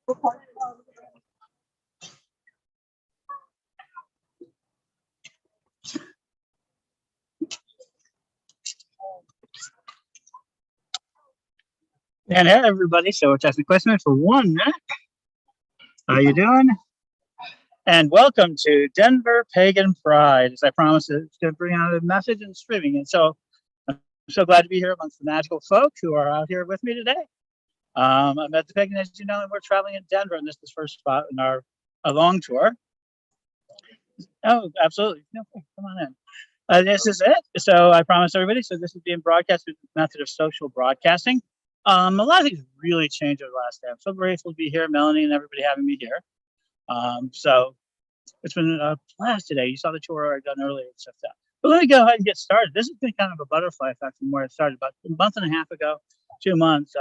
And hey, everybody, so it's asking question for 1 minute. How you doing? And welcome to Denver Pagan Pride. As I promised, it's going to bring out a message and streaming. And so I'm so glad to be here amongst the magical folk who are out here with me today. I'm at the Pagan, as you know, and we're traveling in Denver, and this is the first spot in our long tour. Oh, absolutely. No, come on in. This is it. So I promised everybody. So this is being broadcast through the method of social broadcasting. A lot of things really changed over the last day. I'm so grateful to be here, Melanie, and everybody having me here. So it's been a blast today. You saw the tour I'd done earlier and stuff. But let me go ahead and get started. This has been kind of a butterfly effect from where it started. About a month and a half ago, 2 months,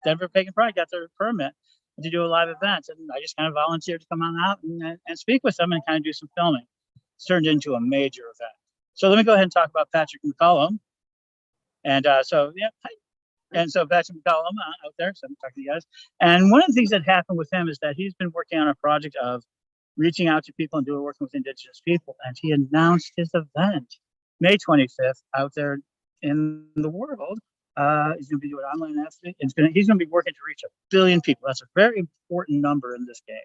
Denver Pagan Pride got their permit to do a live event. And I just kind of volunteered to come on out and speak with them and kind of do some filming. It's turned into a major event. So let me go ahead and talk about Patrick McCollum. And so Patrick McCollum out there, so I'm talking to you guys. And one of the things that happened with him is that he's been working on a project of reaching out to people and working with Indigenous people. And he announced his event, May 25th, out there in the world. He's going to be doing online messaging. He's going to be working to reach 1 billion people. That's a very important number in this game,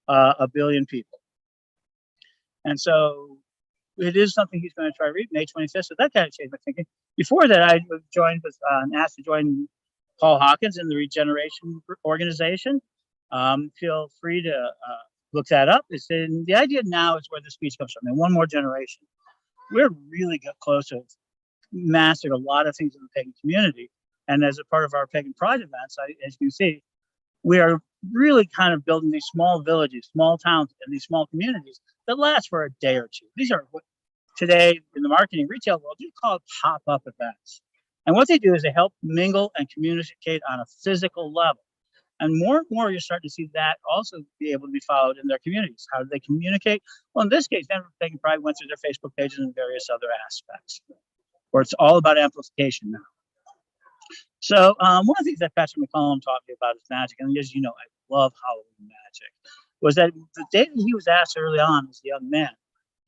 1 billion people. And so it is something he's going to try to read May 25th. So that kind of changed my thinking. Before that, I was asked to join Paul Hawkins in the Regeneration Organization. Feel free to look that up. The idea now is where the speech comes from. And one more generation. We're really close to mastered a lot of things in the pagan community. And as a part of our Pagan Pride events, as you can see, we are really kind of building these small villages, small towns, and these small communities that last for a day or two. These are what today in the marketing retail world, you call it pop-up events. And what they do is they help mingle and communicate on a physical level. And more you're starting to see that also be able to be followed in their communities. How do they communicate? Well, in this case, Denver Pagan Pride went through their Facebook pages and various other aspects, where it's all about amplification now. So one of the things that Patrick McCollum talked about is magic. And as you know, I love Halloween magic. Was that the day that he was asked early on as a young man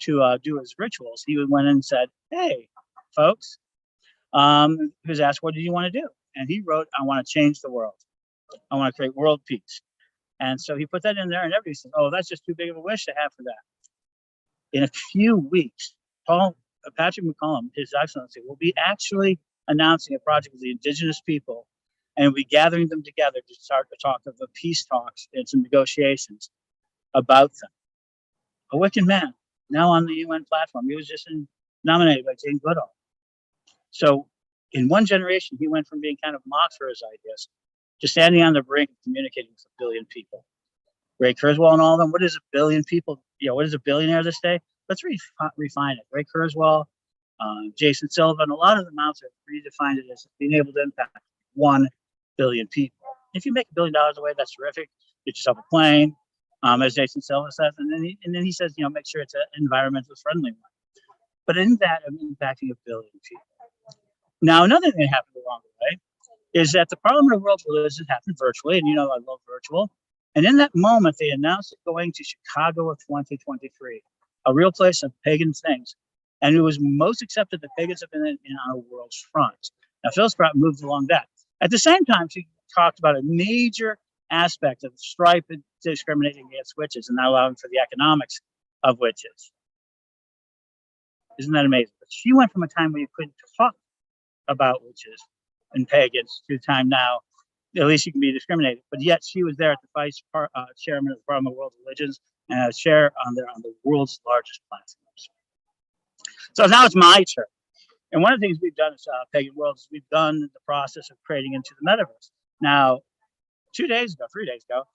to do his rituals, he went in and said, "Hey, folks," he was asked, "What do you want to do?" And he wrote, "I want to change the world. I want to create world peace." And so he put that in there, and everybody said, "Oh, that's just too big of a wish to have for that." In a few weeks, Patrick McCollum, His Excellency, will be actually announcing a project with the Indigenous people, and we'll be gathering them together to start to talk of the peace talks and some negotiations about them. A wicked man, now on the UN platform. He was just nominated by Jane Goodall. So in one generation, he went from being kind of mocked for his ideas to standing on the brink of communicating with 1 billion people. Ray Kurzweil and all of them, what is 1 billion people? What is a billionaire this day? Let's refine it. Ray Kurzweil, Jason Silva, and a lot of them out there redefined it as being able to impact 1 billion people. If you make $1 billion away, that's terrific. Get yourself a plane, as Jason Silva says, and then he says, make sure it's an environmentally friendly one. But in that, I'm impacting 1 billion people. Now, another thing that happened along the way is that the Parliament of World Religions happened virtually, and I love virtual. And in that moment, they announced it going to Chicago of 2023, a real place of pagan things. And it was most accepted that pagans have been on a world's front. Now, Phil Spratt moved along that. At the same time, she talked about a major aspect of stripe and discriminating against witches and not allowing for the economics of witches. Isn't that amazing? But she went from a time where you couldn't talk about witches and pagans to a time now, at least you can be discriminated. But yet she was there at the vice chairman of the Parliament of World Religions and a chair on the world's largest platforms. So now it's my turn. And one of the things we've done as Pagan World is we've done the process of creating into the metaverse. Now, 3 days ago,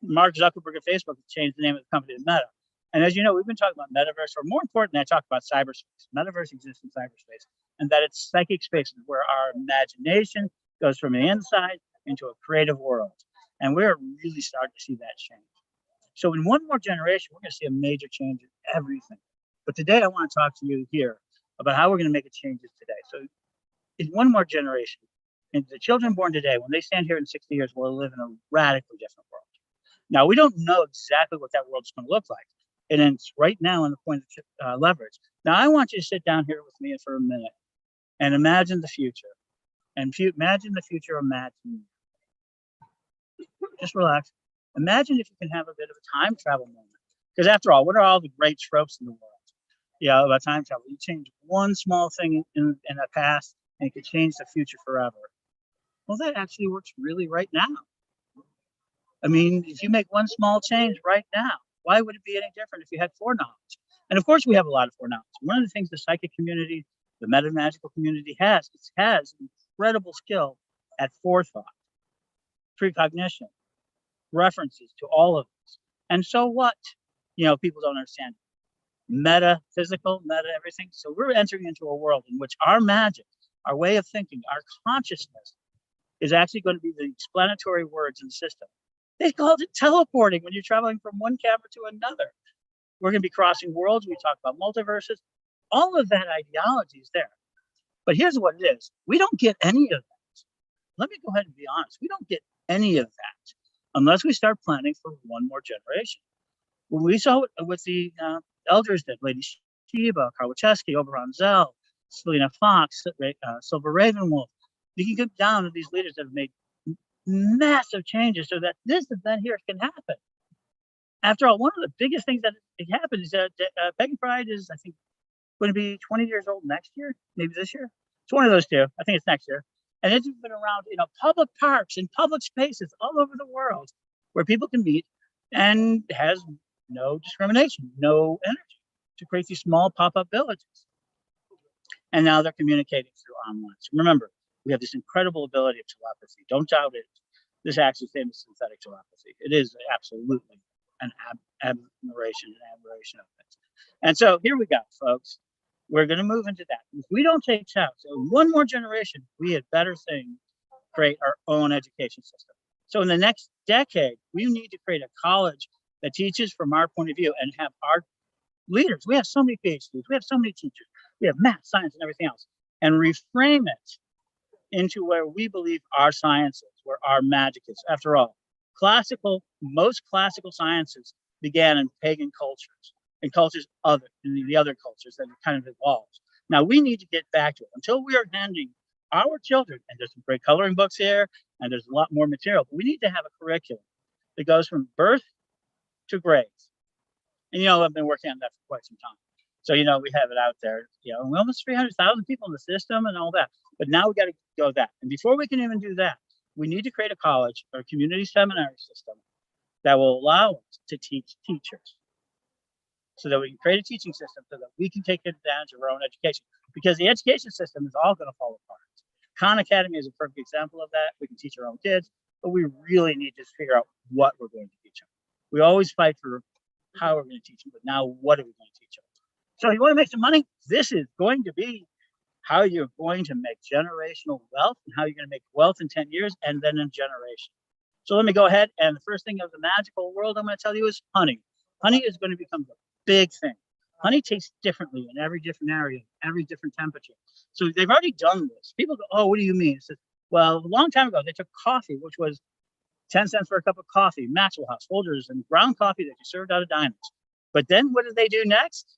Mark Zuckerberg of Facebook changed the name of the company to Meta. And as you know, we've been talking about metaverse, or more importantly, I talk about cyberspace. Metaverse exists in cyberspace, and that it's psychic spaces where our imagination goes from the inside into a creative world. And we're really starting to see that change. So in one more generation, we're going to see a major change in everything. But today I want to talk to you here about how we're going to make a changes today. So in one more generation, And the children born today, when they stand here in 60 years, will live in a radically different world. Now, we don't know exactly what that world's going to look like. And it's right now on the point of leverage. Now, I want you to sit down here with me for a minute and imagine the future. And imagine the future, imagine. Just relax. Imagine if you can have a bit of a time travel moment. Because after all, what are all the great tropes in the world? Yeah, about time travel. You change one small thing in the past and it could change the future forever. Well, that actually works really right now. I mean, if you make one small change right now, why would it be any different if you had foreknowledge? And of course, we have a lot of foreknowledge. One of the things the psychic community, the meta-magical community has incredible skill at forethought, precognition, references to all of this. And so what? People don't understand metaphysical, meta everything. So we're entering into a world in which our magic, our way of thinking, our consciousness is actually going to be the explanatory words in the system. They called it teleporting when you're traveling from one camera to another. We're going to be crossing worlds. We talk about multiverses. All of that ideology is there. But here's what it is. We don't get any of that. Let me go ahead and be honest. We don't get any of that unless we start planning for one more generation. When we saw it with the elders that Lady Shiva, Karwacheski, Oberon Zell, Selena Fox, Silver Ravenwolf, you can get down to these leaders that have made massive changes so that this event here can happen. After all, one of the biggest things that happened is that Pagan Pride is, I think, going to be 20 years old next year, maybe this year. It's one of those two. I think it's next year. And it's been around, public parks and public spaces all over the world where people can meet and has no discrimination, no energy to create these small pop-up villages. And now they're communicating through online. So remember, we have this incredible ability of telepathy. Don't doubt it. This actually famous synthetic telepathy. It is absolutely an admiration of it. And so here we go, folks. We're going to move into that. If we don't take steps, so one more generation, we had better things create our own education system. So in the next decade, we need to create a college that teaches from our point of view and have our leaders. We have so many PhDs. We have so many teachers. We have math, science, and everything else. And reframe it into where we believe our science is, where our magic is. After all, most classical sciences began in pagan cultures and cultures in the other cultures that kind of evolved. Now we need to get back to it. Until we are handing our children, and there's some great coloring books here, and there's a lot more material, but we need to have a curriculum that goes from birth to grades. And I've been working on that for quite some time. So we have it out there. Almost 300,000 people in the system and all that. But now we got to go that. And before we can even do that, we need to create a college or a community seminary system that will allow us to teach teachers, so that we can create a teaching system so that we can take advantage of our own education. Because the education system is all going to fall apart. Khan Academy is a perfect example of that. We can teach our own kids, but we really need to figure out what we're going to teach them. We always fight for how we're going to teach them, but now what are we going to teach them? So you want to make some money? This is going to be how you're going to make generational wealth and how you're going to make wealth in 10 years and then in generation. So let me go ahead. And the first thing of the magical world I'm going to tell you is honey. Honey is going to become the big thing. Honey tastes differently in every different area, every different temperature. So they've already done this. People go, oh, what do you mean? Says, well, a long time ago, they took coffee, which was 10 cents for a cup of coffee, Maxwell House, Folgers, and ground coffee that you served out of diners. But then what did they do next?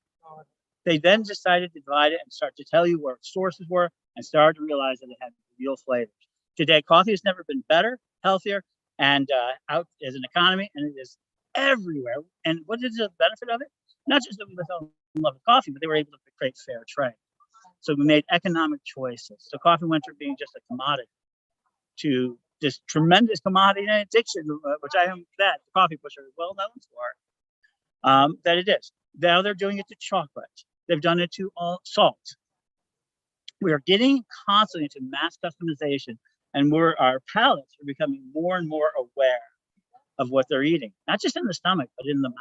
They then decided to divide it and start to tell you where its sources were and started to realize that it had real flavors. Today, coffee has never been better, healthier, and out as an economy, and it is everywhere. And what is the benefit of it? Not just that we fell in love with coffee, but they were able to create fair trade. So we made economic choices. So coffee went from being just a commodity to this tremendous commodity and addiction, which I am the coffee pusher is well known for, that it is. Now they're doing it to chocolate. They've done it to all salt. We are getting constantly into mass customization, and our palates are becoming more and more aware of what they're eating, not just in the stomach, but in the mouth.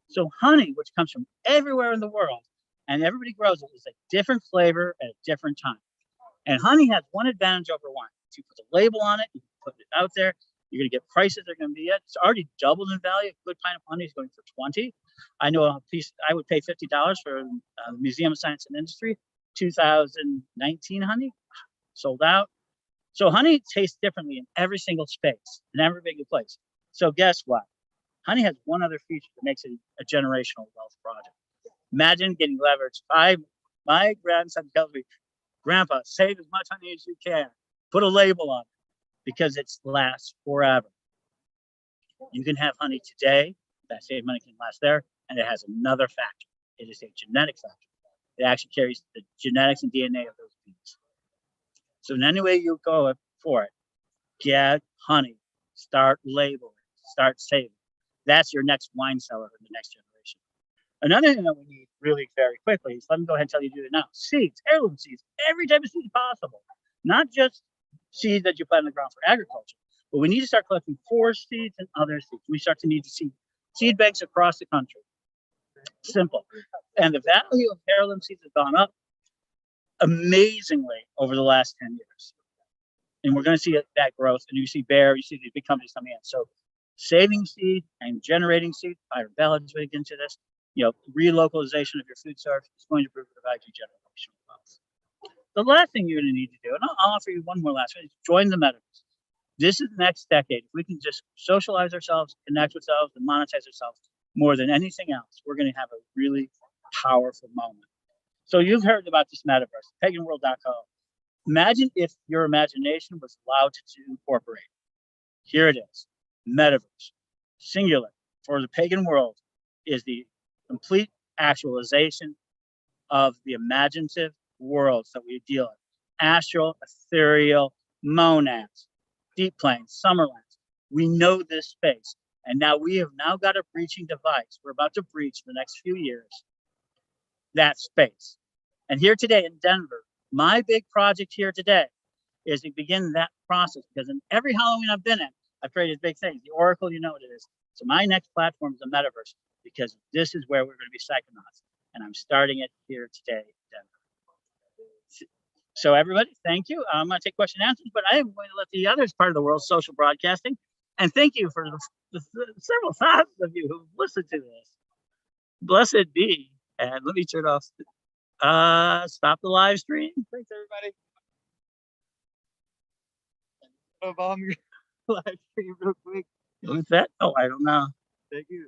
So honey, which comes from everywhere in the world, and everybody grows it, is a different flavor at a different time. And honey has one advantage over wine. If you put the label on it, you put it out there, you're going to get prices that are going to be it's already doubled in value. A good pint of honey is going for $20. I know a piece, I would pay $50 for the Museum of Science and Industry, 2019 honey, sold out. So honey tastes differently in every single space, in every big place. So guess what? Honey has one other feature that makes it a generational wealth project. Imagine getting leveraged. My grandson tells me, Grandpa, save as much honey as you can. Put a label on it because it lasts forever. You can have honey today, that same honey can last there, and it has another factor. It is a genetic factor. It actually carries the genetics and DNA of those bees. So in any way you go for it, get honey, start labeling, start saving. That's your next wine cellar in the next generation. Another thing that we need really very quickly is, let me go ahead and tell you to do it now. Seeds, heirloom seeds, every type of seed possible. Not just seeds that you plant in the ground for agriculture, but we need to start collecting forest seeds and other seeds. We start to need to see seed banks across the country. Simple. And the value of heirloom seeds has gone up amazingly over the last 10 years. And we're going to see that growth. And you see Bayer, you see these big companies coming in. So saving seed and generating seed, Byron Ballard's way into this, relocalization of your food source is going to provide you generational wealth. The last thing you're going to need to do, and I'll offer you one more last one, is join the metaverse. This is the next decade. If we can just socialize ourselves, connect with ourselves, and monetize ourselves more than anything else, we're going to have a really powerful moment. So you've heard about this metaverse, paganworld.com. Imagine if your imagination was allowed to incorporate. Here it is, metaverse, singular, for the pagan world, is the complete actualization of the imaginative worlds that we deal in. Astral, ethereal, monads, deep planes, summerlands. We know this space. And now we have got a breaching device. We're about to breach in the next few years that space. And here today in Denver, my big project here today is to begin that process, because in every Halloween I've been in, I've created big things. The Oracle, you know what it is. So my next platform is a metaverse, because this is where we're going to be psychonauts. And I'm starting it here today in Denver. So everybody, thank you. I'm going to take question and answers, but I am going to let the others part of the world, social broadcasting. And thank you for the several thousands of you who listened to this. Blessed be. And let me turn off. Stop the live stream. Thanks, everybody. Bomb your live stream real quick. What's that? Oh, I don't know. Thank you.